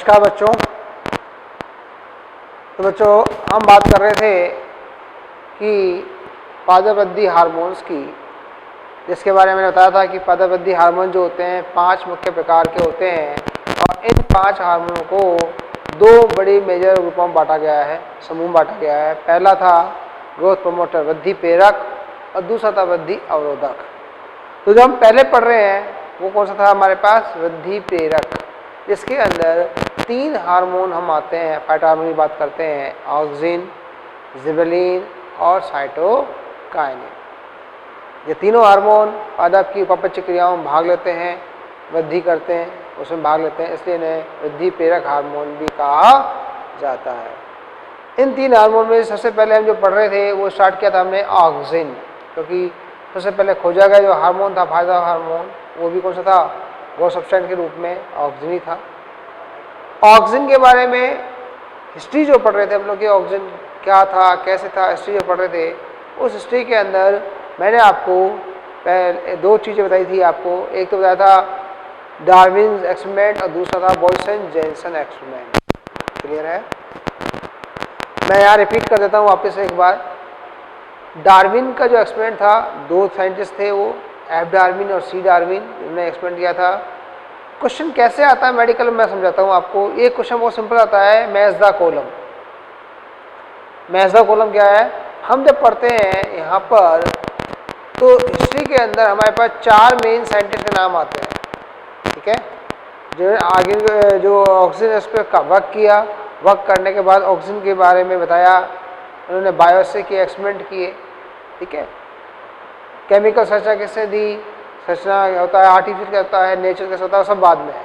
नमस्कार बच्चों। तो बच्चों हम बात कर रहे थे कि पादवृद्धि हार्मोन्स की, जिसके बारे में मैंने बताया था कि पादवृद्धि हार्मोन जो होते हैं 5 मुख्य प्रकार के होते हैं और इन 5 हार्मोनों को 2 बड़ी मेजर ग्रुपों में बांटा गया है, समूह में बांटा गया है। पहला था ग्रोथ प्रमोटर वृद्धि प्रेरक और दूसरा था वृद्धि अवरोधक। तो जो हम पहले पढ़ रहे हैं वो कौन सा था हमारे पास? वृद्धि प्रेरक, जिसके अंदर 3 हार्मोन हम आते हैं, फाइटो हार्मोन की बात करते हैं, ऑक्सिन, जिबरेलिन और साइटोकाइनिन। ये तीनों हार्मोन पादप की उपापचय क्रियाओं में भाग लेते हैं, वृद्धि करते हैं, उसमें भाग लेते हैं, इसलिए इन्हें वृद्धि प्रेरक हार्मोन भी कहा जाता है। इन 3 हार्मोन में सबसे पहले हम जो पढ़ रहे थे वो स्टार्ट किया था हमने ऑक्सिन, क्योंकि सबसे पहले खोजा गया जो हार्मोन था फायदा हार्मोन, वो भी कौन सा था? वो सब्सटेंस के रूप में ऑक्सिन ही था। ऑक्सिन के बारे में हिस्ट्री जो पढ़ रहे थे हम लोग, ऑक्सिन क्या था, कैसे था, हिस्ट्री जो पढ़ रहे थे, उस हिस्ट्री के अंदर मैंने आपको पहले 2 चीज़ें बताई थी आपको। एक तो बताया था डार्विन एक्सपेरिमेंट और दूसरा था बॉयसन-जैनसन एक्सपेरिमेंट। क्लियर है? मैं यहाँ रिपीट कर देता हूँ वापस एक बार। डार्विन का जो एक्सपेरिमेंट था, 2 साइंटिस्ट थे, वो एफ डार्विन और सी डार्विन, उन्होंने एक्सपेरिमेंट किया था। क्वेश्चन कैसे आता है मेडिकल में मैं समझाता हूँ आपको। ये क्वेश्चन बहुत सिंपल आता है, match the column. Match the column क्या है? हम जब पढ़ते हैं यहाँ पर तो हिस्ट्री के अंदर हमारे पास 4 मेन साइंटिस्ट के नाम आते हैं, ठीक है, जो आगे जो ऑक्सीजन इस पर वर्क किया, वर्क करने के बाद ऑक्सीजन के बारे में बताया, उन्होंने बायोसे के एक्सपेरिमेंट किए, ठीक है। केमिकल संरचना किसने दी, संरचना होता है आर्टिफिशियल क्या होता है, नेचर कैसा होता है, सब बाद में है।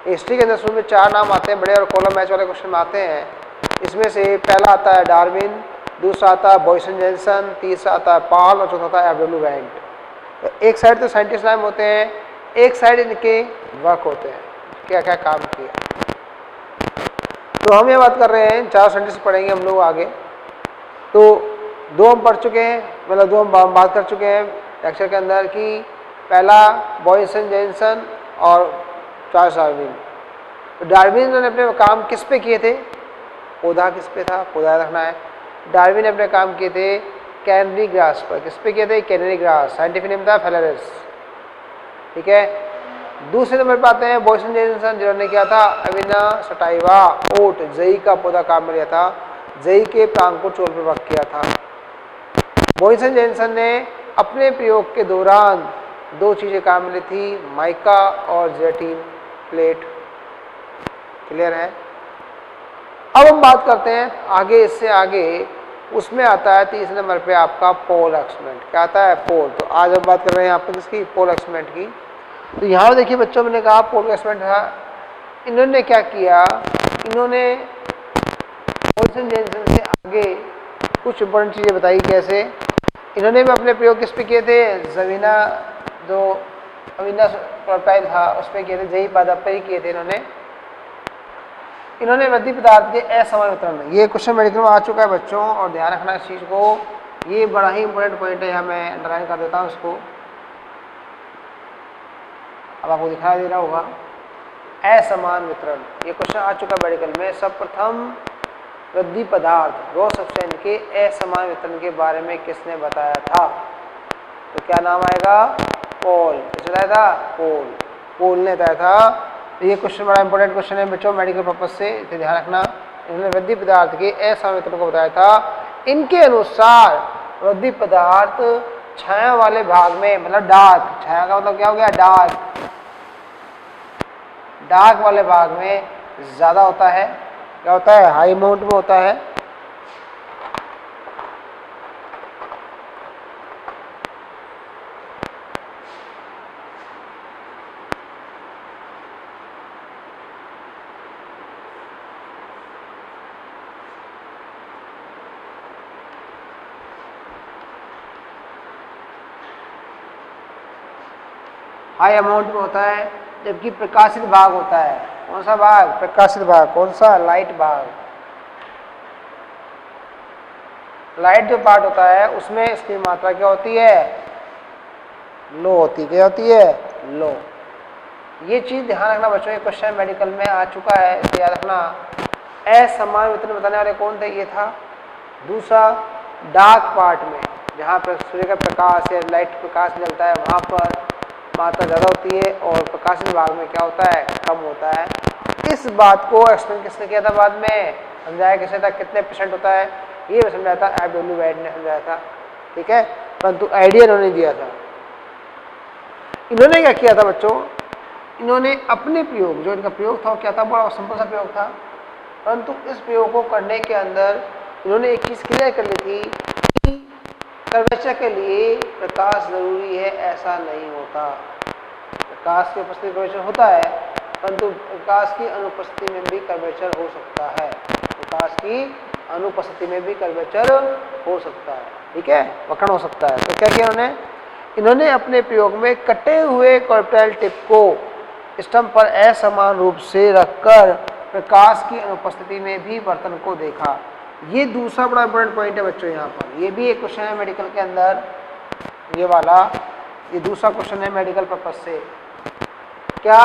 हिस्ट्री के अंदर शुरू में 4 नाम आते हैं बड़े, और कॉलम मैच वाले क्वेश्चन में आते हैं। इसमें से पहला आता है डार्विन, दूसरा आता है बॉयसन-जैनसन, तीसरा आता है पॉल और चौथा आता है एफ.डब्ल्यू. वेंट। तो एक साइड तो साइंटिस्ट नाम होते हैं, एक साइड इनके वर्क होते हैं, क्या क्या काम किया। तो हम ये बात कर रहे हैं 4 साइंटिस्ट पढ़ेंगे हम लोग आगे। तो 2 हम पढ़ चुके हैं, मतलब 2 हम बात कर चुके हैं लेक्चर के अंदर कि पहला बॉयसन-जैनसन और चार्ल्स डार्विन। तो डार्विन ने अपने काम किस पे किए थे? पौधा किस पे था, पौधा रखना है। डार्विन ने अपने काम किए थे कैनरी ग्रास पर। किस पे किए थे? Canary grass. साइंटिफिक नेम था फेलरिस, ठीक है। दूसरे नंबर पर आते हैं बॉयसन-जैनसन, जिन्होंने किया था अविना सटाइवा ओट, जई का पौधा काम में लिया था, जई के प्रांकुचोल पर वर्क किया था। बॉयसन-जैनसन ने अपने प्रयोग के दौरान 2 चीज़ें काम में ली थी, माइका और जेलेटिन प्लेट। क्लियर है? अब हम बात करते हैं आगे, इससे आगे उसमें आता है 3 नंबर पे आपका पोल एक्सपेरिमेंट। क्या आता है? पोल। तो आज हम बात कर रहे हैं यहाँ पर किसकी? पोल एक्सपेरिमेंट की। तो यहाँ देखिए बच्चों, मैंने कहा पोल एक्सपेरिमेंट था। इन्होंने क्या किया, इन्होंने बॉयसन-जैनसन से आगे कुछ इंपॉर्टेंट चीज़ें बताई। कैसे? इन्होंने भी अपने प्रयोग किस पे किए थे? जमीना जो अमीना प्रोटाइल था उस पर किए थे, जई पादप पर ही किए थे इन्होंने वृद्धि पदार्थ के असमान वितरण। ये क्वेश्चन मेडिकल में आ चुका है बच्चों, और ध्यान रखना इस चीज़ को, ये बड़ा ही इंपॉर्टेंट पॉइंट है। यहाँ मैं अंडरलाइन कर देता हूँ इसको, अब आपको दिखाई दे रहा होगा। असमान वितरण, ये क्वेश्चन आ चुका है मेडिकल में। सर्वप्रथम वृद्धि पदार्थ रॉ सब्सटेंस के असमान वितरण के बारे में किसने बताया था? तो क्या नाम आएगा? पोल। किसने बताया था? पोल। पोल ने बताया था। ये क्वेश्चन बड़ा इंपॉर्टेंट क्वेश्चन है बच्चों मेडिकल पर्पज से, इसे ध्यान रखना। इन्होंने वृद्धि पदार्थ के असमान वितरण को बताया था। इनके अनुसार वृद्धि पदार्थ छाया वाले भाग में, मतलब डार्क, छाया का मतलब क्या हो गया? डार्क, डार्क वाले भाग में ज्यादा होता है। क्या होता है? हाई अमाउंट में होता है। हाई अमाउंट में होता है, जबकि प्रकाशित भाग होता है। कौन सा भाग? प्रकाशित भाग। कौन सा? लाइट भाग। लाइट जो पार्ट होता है उसमें इसकी मात्रा क्या होती है? लो होती। क्या होती है? लो। ये चीज़ ध्यान रखना बच्चों, ये क्वेश्चन मेडिकल में आ चुका है, इसे याद रखना। असमान वितरण बताने वाले कौन थे? ये था। दूसरा, डार्क पार्ट में जहाँ पर सूर्य का प्रकाश या लाइट प्रकाश मिलता है वहाँ पर मात्रा ज़्यादा होती है और प्रकाशित भाग में क्या होता है? कम होता है। इस बात को एक्सप्लेन किसने किया था? बाद में समझाया किसने था? कितने % होता है ये समझाया था, FW वाइड ने समझाया था, ठीक है। परंतु आइडिया इन्होंने दिया था। इन्होंने क्या किया था बच्चों? इन्होंने अपने प्रयोग, जो इनका प्रयोग था वो क्या था? बड़ा सिंपल सा प्रयोग था, परंतु इस प्रयोग को करने के अंदर इन्होंने एक चीज़ क्लियर कर ली थी कि कर्वेचर के लिए प्रकाश जरूरी है, ऐसा नहीं होता। प्रकाश की उपस्थिति में कर्वेचर होता है, परंतु प्रकाश की अनुपस्थिति में भी कर्वेचर हो सकता है। प्रकाश की अनुपस्थिति में भी कर्वेचर हो सकता है, ठीक है, वक्रण हो सकता है। तो क्या किया इन्होंने अपने प्रयोग में कटे हुए कॉर्पोरेल टिप को स्तंभ पर असमान रूप से रखकर प्रकाश की अनुपस्थिति में भी वर्तन को देखा। ये दूसरा बड़ा इंपॉर्टेंट पॉइंट है बच्चों, यहाँ पर ये भी एक क्वेश्चन है मेडिकल के अंदर, ये वाला, ये दूसरा क्वेश्चन है मेडिकल पर्पज से। क्या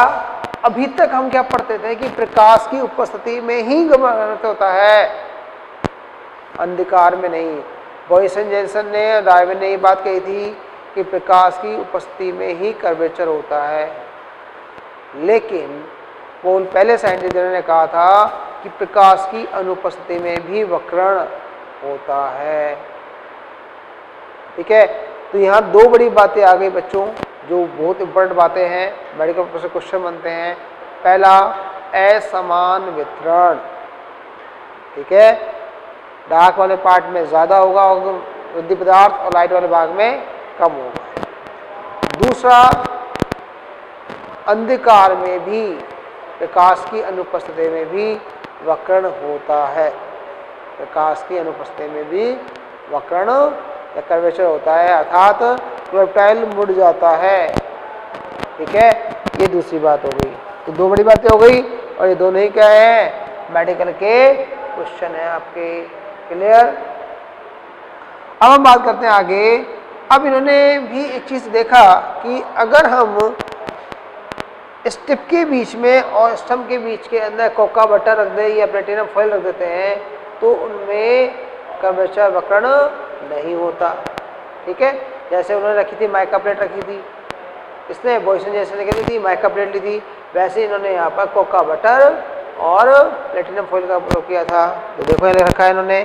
अभी तक हम क्या पढ़ते थे कि प्रकाश की उपस्थिति में ही गमन होता है, अंधकार में नहीं। बॉयसन जेनसन ने, डार्विन ने ये बात कही थी कि प्रकाश की उपस्थिति में ही कर्वेचर होता है, लेकिन पोल पहले साइंटिस्ट जिन्होंने कहा था कि प्रकाश की अनुपस्थिति में भी वक्रण होता है, ठीक है। तो यहाँ दो बड़ी बातें आ गई बच्चों, जो बहुत इंपॉर्टेंट बातें हैं, मेडिकल पर्पज से क्वेश्चन बनते हैं। पहला, असमान वितरण, ठीक है, डार्क वाले पार्ट में ज़्यादा होगा और वृद्धि पदार्थ और लाइट वाले भाग में कम होगा। दूसरा, अंधकार में भी, प्रकाश की अनुपस्थिति में भी वक्रण होता है। प्रकाश की अनुपस्थिति में भी वक्रण या कर्वेचर होता है, अर्थात प्रोपेल मुड़ जाता है, ठीक है। ये दूसरी बात हो गई। तो दो बड़ी बातें हो गई और ये दोनों ही क्या है? मेडिकल के क्वेश्चन है आपके। क्लियर? अब हम बात करते हैं आगे। अब इन्होंने भी एक चीज़ देखा कि अगर हम स्टिप के बीच में और स्तंभ के बीच के अंदर कोका बटर रख दें या प्लेटिनम फॉइल रख देते हैं तो उनमें कर्वेचर वक्रण नहीं होता, ठीक है। जैसे उन्होंने रखी थी माइका प्लेट रखी थी, इसने बॉयसन जैसे ने रखी थी माइका प्लेट ली थी, वैसे इन्होंने यहाँ पर कोका बटर और प्लेटिनम फॉइल का प्रयोग किया था। तो देखो यहाँ रखा है इन्होंने,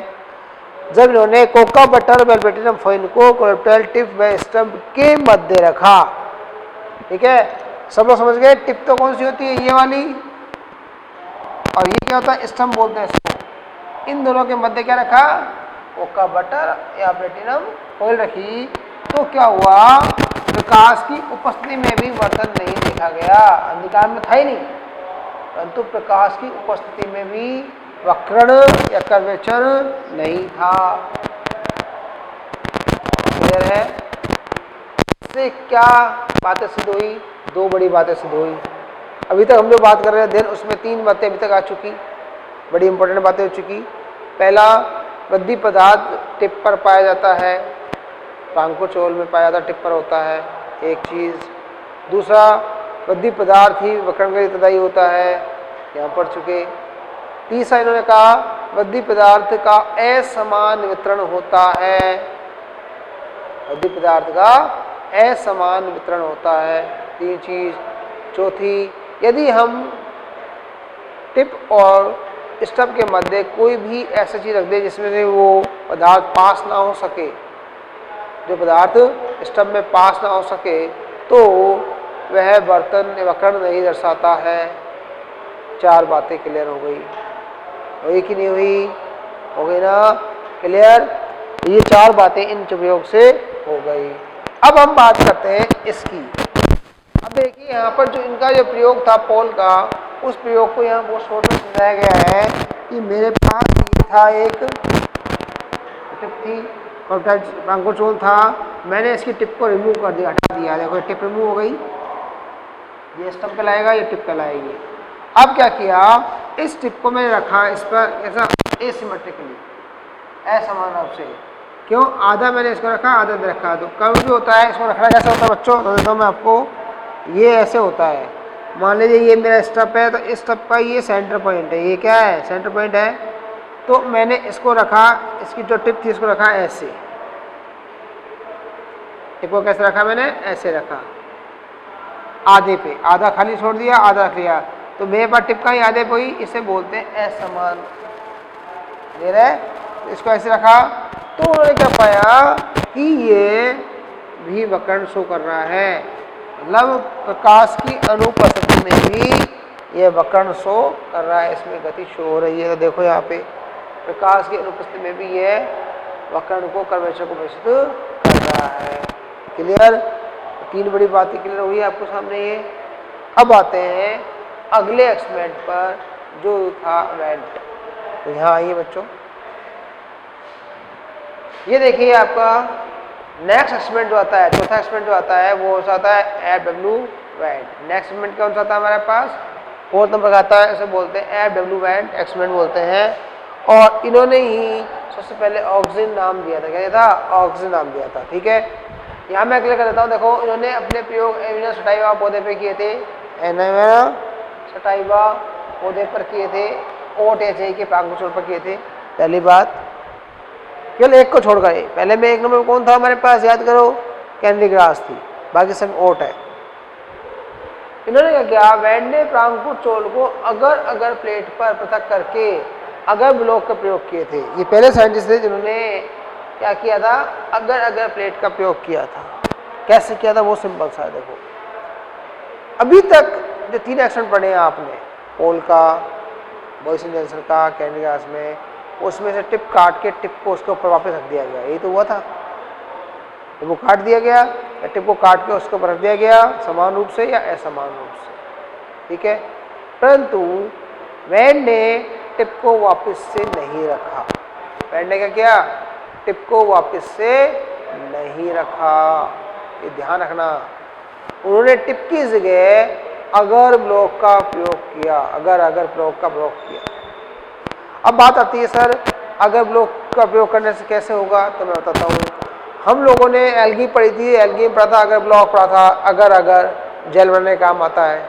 जब इन्होंने कोका बटर व प्लेटिनम फॉइल को कॉर्पोरेल टिप व स्तंभ के मध्य रखा, ठीक है। सब लोग समझ गए टिप तो कौन सी होती है? ये वाली, और ये क्या होता है? स्तंभ बोलते हैं इसको। इन दोनों के मध्य क्या रखा? कोका बटर या प्लेटिनम फॉइल रखी। तो क्या हुआ? प्रकाश की उपस्थिति में भी वर्तन नहीं देखा गया, अंधकार में था ही नहीं, परंतु प्रकाश की उपस्थिति में भी वक्रण या कर्वेचर नहीं था। क्लियर है? इससे क्या बातें सिद्ध हुई? दो बड़ी बातें सिद्ध हुई। अभी तक हम जो बात कर रहे हैं देन उसमें तीन बातें अभी तक आ चुकी, बड़ी इंपॉर्टेंट बातें हो चुकी। पहला, वृद्धि पदार्थ टिप पर पाया जाता है, फ्रांकोचोल में पाया जाता टिप पर होता है, एक चीज़। दूसरा, वृद्धि पदार्थ ही वक्रण का तदाई होता है, यहाँ पढ़ चुके। तीसरा इन्होंने कहा वृद्धि पदार्थ का असमान वितरण होता है, वृद्धि पदार्थ का असमान वितरण होता है, तीन चीज। चौथी, यदि हम टिप और स्तंभ के मध्य कोई भी ऐसी चीज रख दे जिसमें से वो पदार्थ पास ना हो सके, जो पदार्थ स्तंभ में पास ना हो सके, तो वह बर्तन वक्रण नहीं दर्शाता है। चार बातें क्लियर हो गई, हुई कि नहीं हुई? हो गई ना? क्लियर? ये चार बातें इन प्रयोग से हो गई। अब हम बात करते हैं इसकी। अब देखिए यहाँ पर जो इनका जो प्रयोग था पोल का, उस प्रयोग को यहाँ बहुत शॉर्ट में समझाया गया है कि मेरे पास ये था, एक टिप थी, फ्रांकोचोल था, मैंने इसकी टिप को रिमूव कर दिया, हटा दिया। देखो टिप रिमूव हो गई, ये स्तंभ कहलाएगा, ये टिप कहलाएगी। अब क्या किया? इस टिप को मैंने रखा इस पर ऐसा एसिमेट्रिकली, असमान रूप से। क्यों? आधा मैंने इसको रखा, आधा इधर रखा। तो कभी भी होता है इसको रखना कैसे होता है बच्चों? तो मैं आपको, ये ऐसे होता है, मान लीजिए ये मेरा स्टप है, तो इस स्टप का ये सेंटर पॉइंट है, ये क्या है, सेंटर पॉइंट है। तो मैंने इसको रखा, इसकी जो टिप थी इसको रखा ऐसे, टिप को कैसे रखा मैंने, ऐसे रखा, आधे पे, आधा खाली छोड़ दिया, आधा रख लिया, तो मेरे पास टिप का ही आधे पे हुई, इसे बोलते हैं असमान। ले रहे, तो इसको ऐसे रखा, तो उन्होंने क्या पाया कि ये भी वक्रण शो कर रहा है, मतलब प्रकाश की अनुपस्थिति में भी ये वक्रण शो कर रहा है, इसमें गति शो हो रही है। तो देखो यहाँ पे प्रकाश की अनुपस्थिति में भी ये वक्रण को, कर्वेचर को प्रदर्शित कर रहा है। क्लियर, तीन बड़ी बातें क्लियर हुई आपको सामने ये। अब आते हैं अगले एक्सपेरिमेंट पर जो था वेंट। तो यहाँ आइए बच्चों, ये देखिए आपका नेक्स्ट एक्सपेरिमेंट जो आता है, चौथा एक्सपेरिमेंट जो आता है वो आता है FW वेंट। नेक्स्ट एक्सपेरिमेंट कौन सा आता है हमारे पास, फोर्थ नंबर का आता है, इसे बोलते हैं FW वेंट एक्सपेरिमेंट बोलते हैं। और इन्होंने ही सबसे पहले ऑक्सीजन नाम दिया था, क्या था, ऑक्सीजन नाम दिया था। ठीक है, यहाँ मैं क्लियर कर देता हूँ। देखो इन्होंने अपने प्रयोग एविना सटाइवा पौधे पे किए थे, एविना सटाइवा पौधे पर किए थे, ओट एच के पांगुचोड़ पर किए थे। पहली बात, केवल एक को छोड़कर, पहले में एक नंबर में कौन था हमारे पास, याद करो, कैंडी ग्रास थी, बाकी सब ओट है। इन्होंने क्या किया, वेंट ने प्रांकुर चोल को अगर अगर प्लेट पर पृथक करके अगर ब्लॉक का प्रयोग किए थे। ये पहले साइंटिस्ट थे जिन्होंने क्या किया था, अगर अगर प्लेट का प्रयोग किया था। कैसे किया था वो सिंपल सा है, देखो अभी तक जो तीन एक्सपेरिमेंट पढ़े हैं आपने, पोल का, बॉयसन जॉनसन का, कैंडी ग्रास में, उसमें से टिप काट के टिप को उसके ऊपर वापस रख दिया गया, यही तो हुआ था। टिप को काट दिया गया या टिप को काट के उसके ऊपर रख दिया गया, समान रूप से या असमान रूप से। ठीक है, परंतु वेंट ने टिप को वापस से नहीं रखा। वेंट ने क्या किया, टिप को वापस से नहीं रखा, ये ध्यान रखना। उन्होंने टिप की जगह अगर ब्लॉक का प्रयोग किया, अगर अगर ब्लॉक का प्रयोग किया। अब बात आती है सर अगर ब्लॉक का प्रयोग करने से कैसे होगा, तो मैं बताता हूँ। हम लोगों ने एल्गी पढ़ी थी, एल्गी में पढ़ा था, अगर ब्लॉक पढ़ा था, अगर अगर जेल बनने का काम आता है।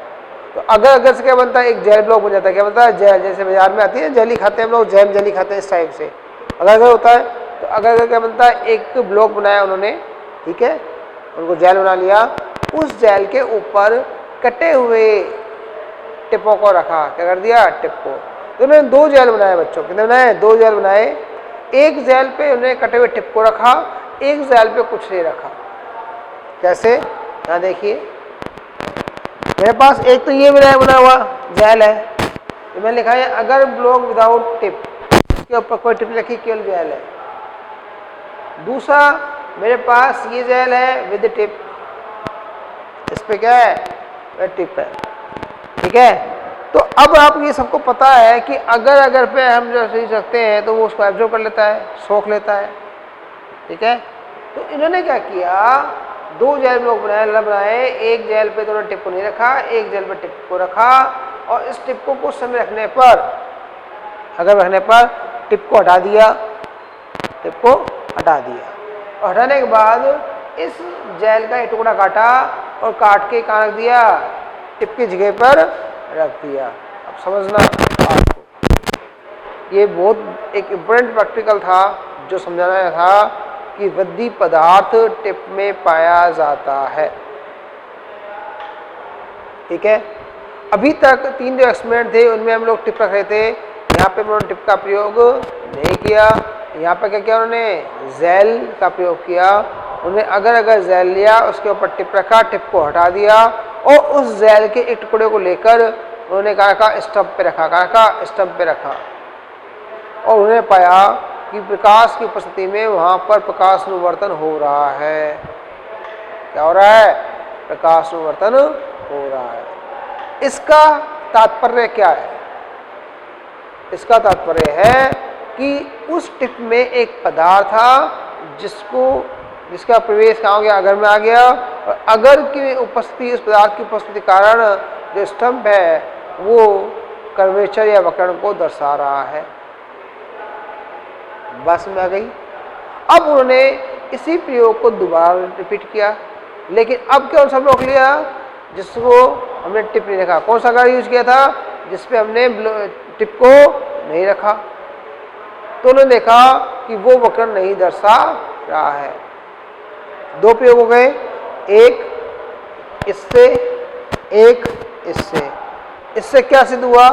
तो अगर से क्या बनता है, एक जेल ब्लॉक बन जाता है। क्या बनता है, जेल, जैसे बाजार में आती है जेली खाते हैं हम लोग, जैम जेली खाते हैं, इस टाइप से अगर होता है। तो अगर क्या बनता है, एक ब्लॉक बनाया उन्होंने, ठीक है, उनको जेल बना लिया, उस जेल के ऊपर कटे हुए टिपों को रखा। क्या कर दिया, टिप को। तो उन्होंने दो जेल बनाए बच्चों, कितने बनाए, दो जेल बनाए। एक जेल पे उन्होंने कटे हुए टिप को रखा, एक जेल पे कुछ नहीं रखा। कैसे, यहाँ देखिए मेरे पास एक तो ये बना हुआ जेल है, तो मैंने लिखा है अगर ब्लॉक विदाउट टिप, इसके ऊपर कोई टिप लिखी, केवल जेल है। दूसरा मेरे पास ये जेल है विद टिप, इस पे क्या है, वह टिप है। ठीक है, तो अब आप ये सबको पता है कि अगर अगर पे हम जो सोच सकते हैं तो वो उसको एब्जॉर्ब कर लेता है, सोख लेता है। ठीक है, तो इन्होंने क्या किया, दो जेल ब्लॉक बनाए, एक जेल पे तो उन्होंने टिप को नहीं रखा, एक जेल पे टिप को रखा, और इस टिप को कुछ समय रखने पर, अगर रखने पर टिप को हटा दिया, टिप को हटा दिया, और हटाने के बाद इस जेल का एक टुकड़ा काटा और काट के कहाँ रख दिया, टिप की जगह पर रख दिया। अब समझना आपको, ये बहुत एक इम्पोर्टेंट प्रैक्टिकल था जो समझाना था कि वृद्धि पदार्थ टिप में पाया जाता है। ठीक है, अभी तक तीन जो एक्सपेरिमेंट थे उनमें हम लोग टिप रख रहे थे, यहाँ पे उन्होंने टिप का प्रयोग नहीं किया। यहाँ पर क्या किया उन्होंने, जेल का प्रयोग किया। उन्होंने अगर अगर जेल लिया, उसके ऊपर टिप रखा, टिप को हटा दिया, और उस जेल के एक टुकड़े को लेकर उन्होंने कहा स्टंप पे रखा, कहा स्टंप पे रखा, और उन्होंने पाया कि प्रकाश की उपस्थिति में वहाँ पर प्रकाश अनुवर्तन हो रहा है। क्या हो रहा है, प्रकाश अनुवर्तन हो रहा है। इसका तात्पर्य क्या है, इसका तात्पर्य है कि उस टिप में एक पदार्थ था जिसका प्रवेश कहाँ हो गया, अगर में आ गया, और अगर की उपस्थिति, इस पदार्थ की उपस्थिति कारण जो स्टंप है वो कर्वेचर या वक्रण को दर्शा रहा है। बस में आ गई। अब उन्होंने इसी प्रयोग को दोबारा रिपीट किया, लेकिन अब क्या सब रोक लिया, जिसको हमने टिप नहीं रखा। कौन सा आकार यूज किया था? जिसपे हमने टिप को नहीं रखा। तो उन्होंने देखा कि वो वक्र नहीं दर्शा रहा है। दो प्रयोग हो गए, एक इससे, एक इससे। इससे क्या सिद्ध हुआ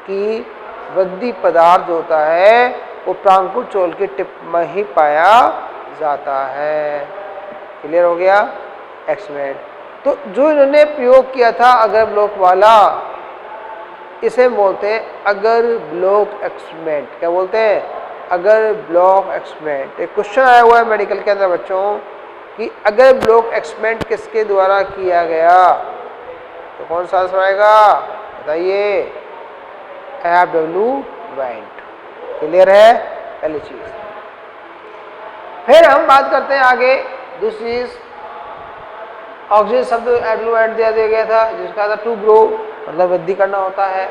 कि वृद्धि पदार्थ जो होता है वो प्रांकुर चोल की टिप में ही पाया जाता है। क्लियर हो गया? एक्सपेरिमेंट। तो जो इन्होंने प्रयोग किया था अगर ब्लॉक वाला, इसे बोलते हैं अगर ब्लॉक एक्सपेरिमेंट। क्या बोलते हैं? अगर ब्लॉक एक्सपेरिमेंट। एक क्वेश्चन आया हुआ है मेडिकल के अंदर बच्चों कि अगर ब्लॉक एक्सपेरिमेंट किसके द्वारा किया गया, तो कौन सा आंसर आएगा? बताइए। एब्सोल्यूट। क्लियर है? पहली चीज। फिर हम बात करते हैं आगे दूसरी चीज। ऑक्सीजन शब्द एब्सोल्यूट दिया गया था जिसका था टू ग्रो, मतलब वृद्धि करना होता है।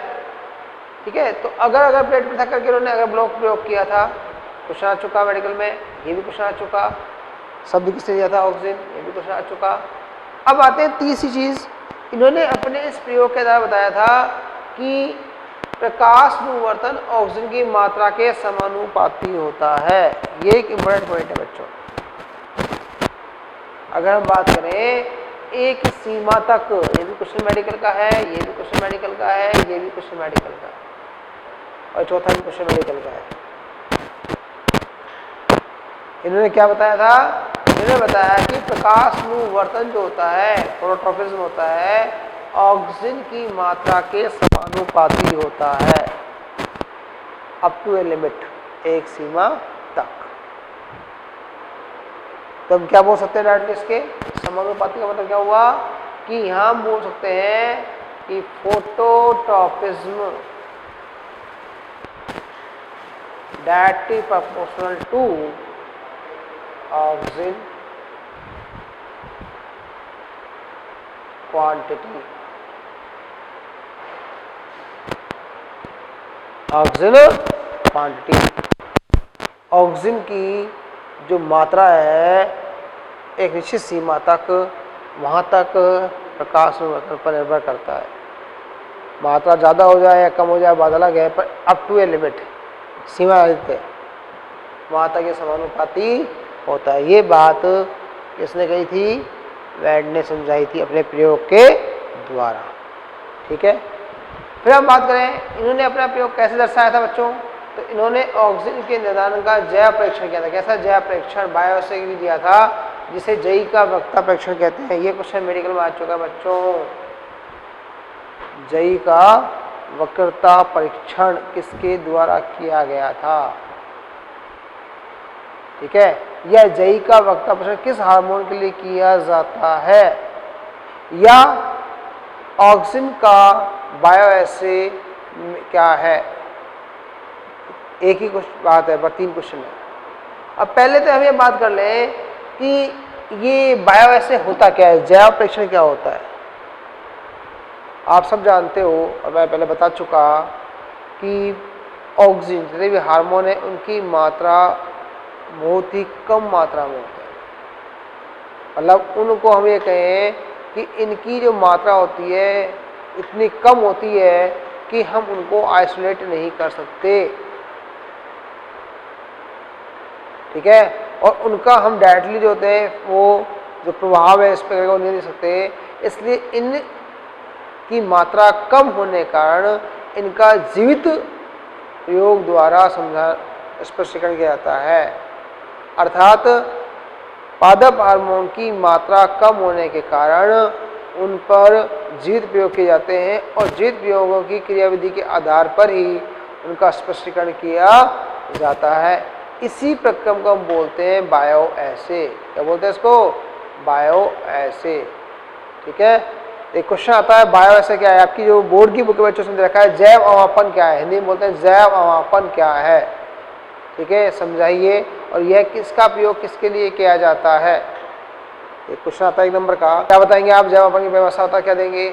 ठीक है, तो अगर प्लेट पृथक करके उन्होंने अगर ब्लॉक प्रयोग किया था, क्वेश्चन आ चुका मेडिकल में, ये भी क्वेश्चन आ चुका। शब्द किसने दिया था? ऑक्सीजन, ये भी क्वेश्चन आ चुका। अब आते हैं तीसरी चीज। इन्होंने अपने इस प्रयोग के द्वारा बताया था कि प्रकाश अनुवर्तन ऑक्सीजन की मात्रा के समानुपाती होता है। ये एक इंपॉर्टेंट पॉइंट है बच्चों। अगर हम बात करें एक सीमा तक, ये भी क्वेश्चन मेडिकल का है, ये भी क्वेश्चन मेडिकल का है, ये भी क्वेश्चन मेडिकल का है, और चौथा भी क्वेश्चन मेडिकल का है। इन्होंने क्या बताया था? इन्होंने बताया कि प्रकाश अनुवर्तन जो होता है, फोटोट्रॉपिज्म होता है, ऑक्सीजन की मात्रा के समानुपाती होता है अप टू ए लिमिट, एक सीमा तक। तो हम क्या बोल सकते हैं डायरेक्टली इसके समानुपाती का मतलब क्या हुआ कि यहां हम बोल सकते हैं कि phototropism directly proportional to oxygen quantity. Oxygen quantity, oxygen की जो मात्रा है एक निश्चित सीमा तक, वहाँ तक प्रकाश अनुवर्तन पर निर्भर करता है। मात्रा ज़्यादा हो जाए या कम हो जाए बात अलग है, पर अप टू ए लिमिट, सीमा है, वहाँ तक ये समानुपाती होता है। ये बात किसने कही थी? वैड ने समझाई थी अपने प्रयोग के द्वारा। ठीक है, फिर हम बात करें इन्होंने अपना प्रयोग कैसे दर्शाया था बच्चों। तो इन्होंने ऑक्सीजन के निर्धारण का जैव परीक्षण किया था। कैसा जैव परीक्षण? बायोअसै भी दिया था, जिसे जई का वक्रता परीक्षण कहते हैं। ये क्वेश्चन मेडिकल में आ चुका है बच्चों। जई का वक्रता परीक्षण किसके द्वारा किया गया था? ठीक है, यह जई का वक्रता परीक्षण किस हार्मोन के लिए किया जाता है, या ऑक्सीजन का बायोअसै क्या है? एक ही बात है, पर 3 क्वेश्चन है। अब पहले तो हम ये बात कर लें कि ये बायोअसै होता क्या है, जैव परीक्षण क्या होता है। आप सब जानते हो और मैं पहले बता चुका कि ऑक्सीजन जितने भी हार्मोन है उनकी मात्रा बहुत ही कम मात्रा में होती है। मतलब उनको हम ये कहें कि इनकी जो मात्रा होती है इतनी कम होती है कि हम उनको आइसोलेट नहीं कर सकते। ठीक है, और उनका हम डायरेक्टली जो होते हैं वो जो प्रभाव है इस पर वो नहीं दे सकते। इसलिए इन की मात्रा कम होने के कारण इनका जीवित प्रयोग द्वारा स्पष्टीकरण किया जाता है। अर्थात पादप हार्मोन की मात्रा कम होने के कारण उन पर जीवित प्रयोग किए जाते हैं और जीवित प्रयोगों की क्रियाविधि के आधार पर ही उनका स्पष्टीकरण किया जाता है। इसी प्रक्रम को हम बोलते हैं बायोअसै। क्या बोलते हैं इसको? बायोअसै। ठीक है, एक क्वेश्चन आता है बायोअसै क्या है। आपकी जो बोर्ड की बुक में बच्चों ने रखा है जैव अवमापन क्या है, हिंदी में बोलते हैं जैव अवमापन क्या है। ठीक है, समझाइए। और यह किसका प्रयोग किसके लिए किया जाता है? एक क्वेश्चन आता है 1 नंबर का, क्या बताएंगे आप? जैव अवमापन की व्यवस्था होता क्या देंगे?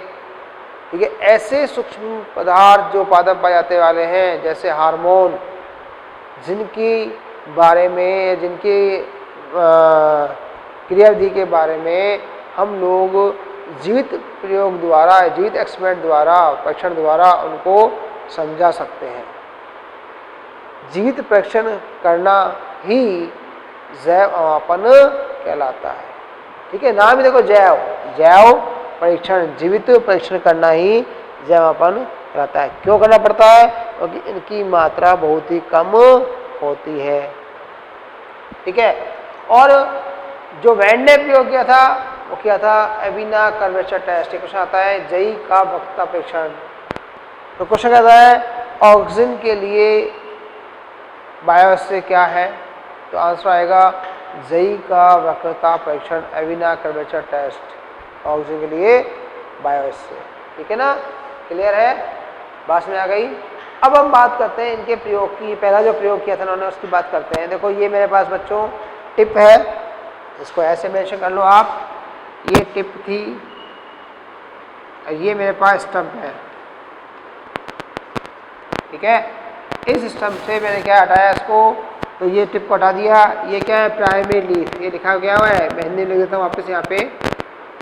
ठीक है, ऐसे सूक्ष्म पदार्थ जो पादप पाए जाते वाले हैं जैसे हार्मोन, जिनकी बारे में, जिनकी क्रियाविधि के बारे में हम लोग जीवित प्रयोग द्वारा, जीवित एक्सपेरिमेंट द्वारा, परीक्षण द्वारा उनको समझा सकते हैं। जीवित परीक्षण करना ही जैव अमापन कहलाता है। ठीक है, नाम ही देखो जैव, जैव परीक्षण, जीवित परीक्षण करना ही जैवापन कहलाता है। क्यों करना पड़ता है? क्योंकि इनकी मात्रा बहुत ही कम होती है। ठीक है, और जो वैन ने प्रयोग किया था वो क्या था? एविना कर्वेचर टेस्ट। क्वेश्चन आता है जई का वक्रता परीक्षण। तो क्वेश्चन कहता है ऑक्सीजन के लिए बायोअस्से क्या है? तो आंसर आएगा जई का वक्रता परीक्षण, एविना कर्वेचर टेस्ट, ऑक्सीजन के लिए बायोअस्से। ठीक है ना, क्लियर है, बात में आ गई। अब हम बात करते हैं इनके प्रयोग की। पहला जो प्रयोग किया था उन्होंने उसकी बात करते हैं। देखो ये मेरे पास बच्चों टिप है, इसको ऐसे मेंशन कर लो आप, ये टिप थी और ये मेरे पास स्टंप है। ठीक है, इस स्टंप से मैंने क्या हटाया इसको, तो ये टिप को हटा दिया। ये क्या है? प्राइमरी लीफ, ये लिखा गया हुआ है, मैं हिंदी लिख देता हूँ वापस यहाँ पे।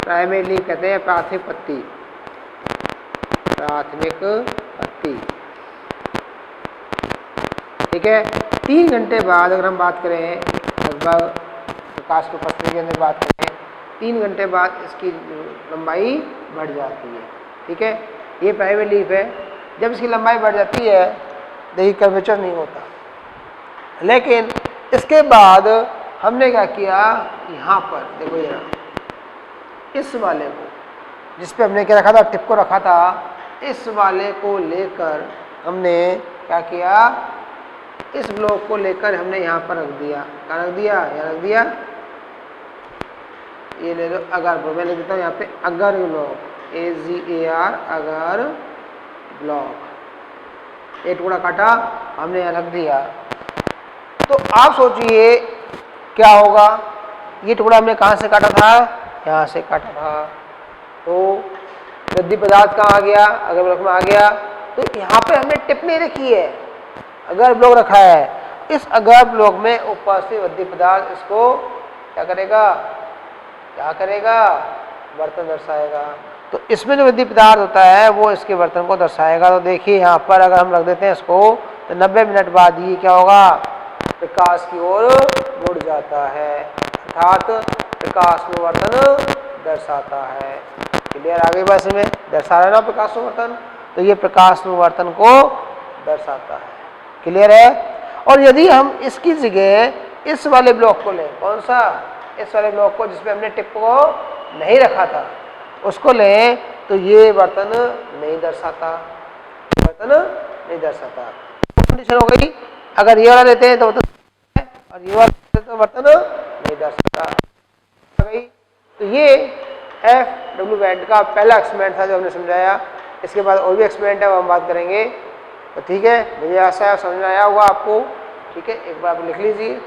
प्राइमरी लीफ कहते हैं प्राथमिक पत्ती, प्राथमिक पत्ती। ठीक है, 3 घंटे बाद अगर हम बात करें, लगभग प्रकाश की उपस्थिति के अंदर बात करें, 3 घंटे बाद इसकी लंबाई बढ़ जाती है। ठीक है, ये प्राइमरी लीफ है। जब इसकी लंबाई बढ़ जाती है देखिए कर्वेचर नहीं होता। लेकिन इसके बाद हमने क्या किया, यहाँ पर देखो ये इस वाले को, जिस पे हमने क्या रखा था, टिप को रखा था, इस वाले को लेकर हमने क्या किया, इस ब्लॉक को लेकर हमने यहाँ पर रख दिया। क्या रख दिया? यहाँ रख दिया। ये ले लो अगर ब्लॉक, मैं लिख देता हूँ यहाँ पे अगर ब्लॉक, AGAR अगर ब्लॉक। एक टुकड़ा काटा हमने यहाँ रख दिया। तो आप सोचिए क्या होगा, ये टुकड़ा हमने कहाँ से काटा था? यहाँ से काटा था। तो वृद्धि पदार्थ कहाँ आ गया? अगर ब्लॉक में आ गया। तो यहाँ पे हमने टिप नहीं रखी है, अगर ब्लॉक रखा है। इस अगर ब्लॉक में उपस्थित वृद्धि पदार्थ इसको क्या करेगा? क्या करेगा? वर्तन दर्शाएगा। तो इसमें जो वृद्धि पदार्थ होता है वो इसके वर्तन को दर्शाएगा। तो देखिए यहाँ पर अगर हम रख देते हैं इसको, तो 90 मिनट बाद ये क्या होगा? प्रकाश की ओर मुड़ जाता है, अर्थात प्रकाश में वर्तन दर्शाता है। क्लियर? आगे बस में दर्शा रहा है ना प्रकाश में वर्तन, तो ये प्रकाश में वर्तन को दर्शाता है। क्लियर है? और यदि हम इसकी जगह इस वाले ब्लॉक को लें, कौन सा? इस वाले ब्लॉक को जिसपे हमने टिप को नहीं रखा था, उसको लें, तो ये वर्तन नहीं दर्शाता, वर्तन नहीं दर्शाता। कंडीशन हो गई, अगर ये वाला लेते हैं तो वर्तन, और ये वाला लेते हैं तो वर्तन नहीं दर्शाता। तो ये FW बैंड का पहला एक्सपेरिमेंट था जो हमने समझाया। इसके बाद और भी एक्सपेरिमेंट है, वो हम बात करेंगे। तो ठीक है, मुझे आशा है समझ में आया होगा आपको। ठीक है, एक बार आप लिख लीजिए।